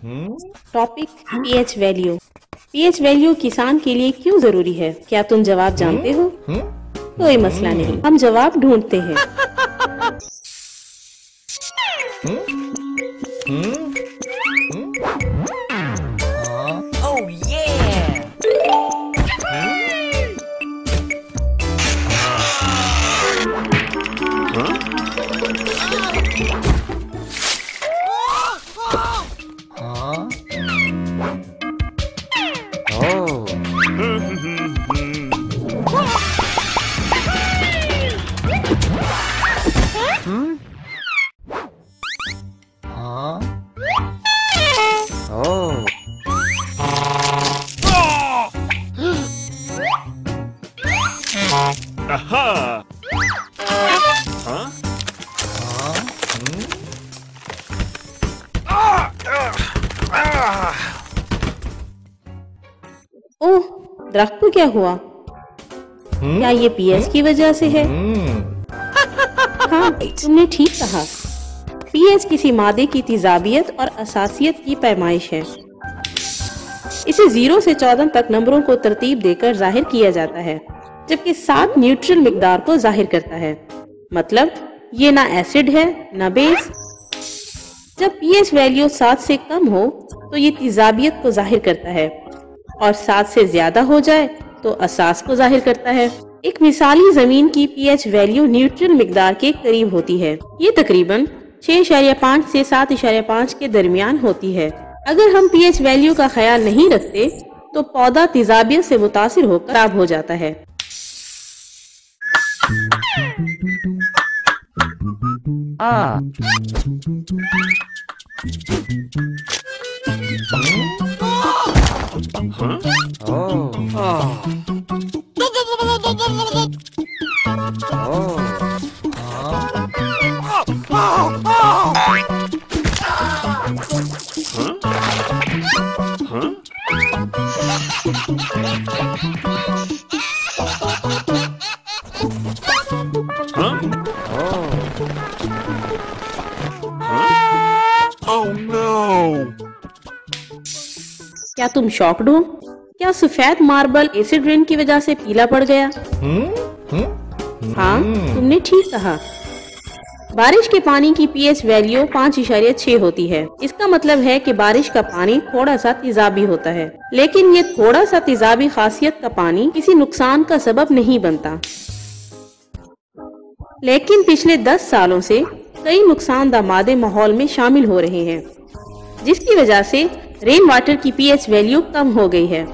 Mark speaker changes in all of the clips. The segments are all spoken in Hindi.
Speaker 1: Topic pH value. PH value किसान के लिए क्यों जरूरी है? क्या तुम जवाब जानते हो? कोई मसला नहीं, हम जवाब ढूंढते हैं। ओह, दरख्त को क्या हुआ? क्या ये पीएच की वजह से है? हाँ, तुमने ठीक कहा। पीएच किसी मादे की तेजाबियत और असासियत की पैमाइश है। इसे 0 से 14 तक नंबरों को तरतीब देकर जाहिर किया जाता है, जबकि 7 न्यूट्रल मिकदार को जाहिर करता है। मतलब ये ना एसिड है ना बेस। जब पीएच वैल्यू 7 से कम हो तो ये तेजाबियत को जाहिर करता है, और 7 से ज्यादा हो जाए तो असास को जाहिर करता है। एक मिसाली जमीन की पीएच वैल्यू न्यूट्रल मिकदार के करीब होती है। ये तकरीबन 6.5 से 7.5 के दरमियान होती है। अगर हम पीएच वैल्यू का ख्याल नहीं रखते तो पौधा तेजाबियत से मुतासिर होकर खराब हो जाता है। क्या तुम शॉक्ड हो? क्या सफेद मार्बल एसिड रेन की वजह से पीला पड़ गया? हाँ, तुमने ठीक कहा। बारिश के पानी की पीएच वैल्यू 5.6 होती है। इसका मतलब है कि बारिश का पानी थोड़ा सा तेजाबी होता है, लेकिन ये थोड़ा सा तेजाबी खासियत का पानी किसी नुकसान का सबब नहीं बनता। लेकिन पिछले 10 सालों से कई नुकसानदा मादे माहौल में शामिल हो रहे हैं, जिसकी वजह से रेन वाटर की पीएच वैल्यू कम हो गई है।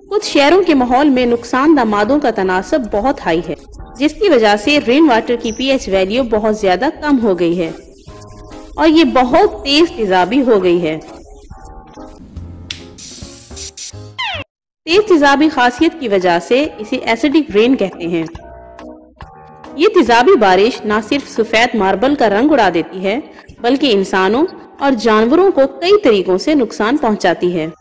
Speaker 1: कुछ शहरों के माहौल में नुकसानदा मादों का तनासब बहुत हाई है, जिसकी वजह से रेन वाटर की पीएच वैल्यू बहुत ज्यादा कम हो गई है, और ये बहुत तेज तेजाबी हो गई है। तेज तेजाबी खासियत की वजह से इसे एसिडिक रेन कहते हैं। ये तेजाबी बारिश न सिर्फ सफेद मार्बल का रंग उड़ा देती है, बल्कि इंसानों और जानवरों को कई तरीकों से नुकसान पहुंचाती है।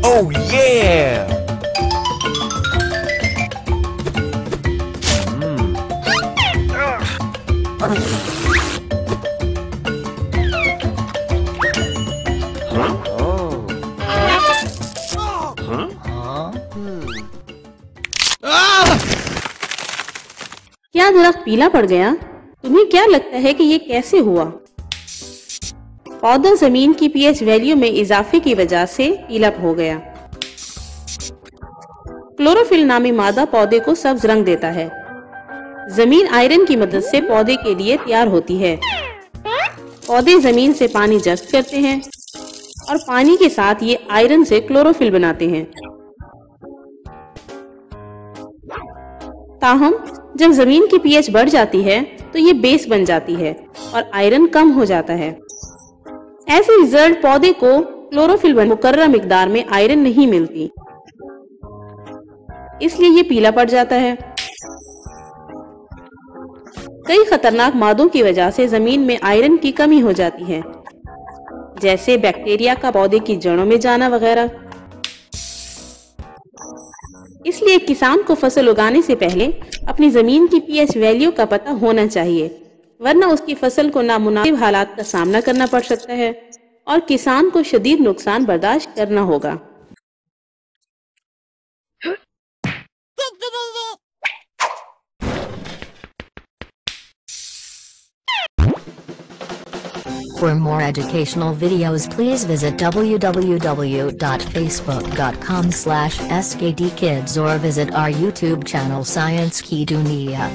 Speaker 2: Oh yeah!
Speaker 1: क्या दरख्त पीला पड़ गया? तुम्हें क्या लगता है कि ये कैसे हुआ? पौधा जमीन की पीएच वैल्यू में इजाफे की वजह से पीला हो गया। क्लोरोफिल नामी मादा पौधे को सब्ज रंग देता है। जमीन आयरन की मदद से पौधे के लिए तैयार होती है। पौधे जमीन से पानी जज्ब करते हैं और पानी के साथ ये आयरन से क्लोरोफिल बनाते हैं। ताहम जब जमीन की पीएच बढ़ जाती है तो ये बेस बन जाती है और आयरन कम हो जाता है। ऐसे रिजल्ट पौधे को क्लोरोफिल मुकर्रर मिकदार में आयरन नहीं मिलती, इसलिए ये पीला पड़ जाता है। कई खतरनाक मादों की वजह से जमीन में आयरन की कमी हो जाती है। जैसे बैक्टीरिया का पौधे की जड़ों में जाना वगैरह। इसलिए किसान को फसल उगाने से पहले अपनी जमीन की पीएच वैल्यू का पता होना चाहिए, वरना उसकी फसल को नामुनासिब हालात का सामना करना पड़ सकता है और किसान को शदीद नुकसान बर्दाश्त करना होगा।
Speaker 3: For more educational videos, please visit www.facebook.com/skdkids or visit our YouTube channel Science Ki Duniya.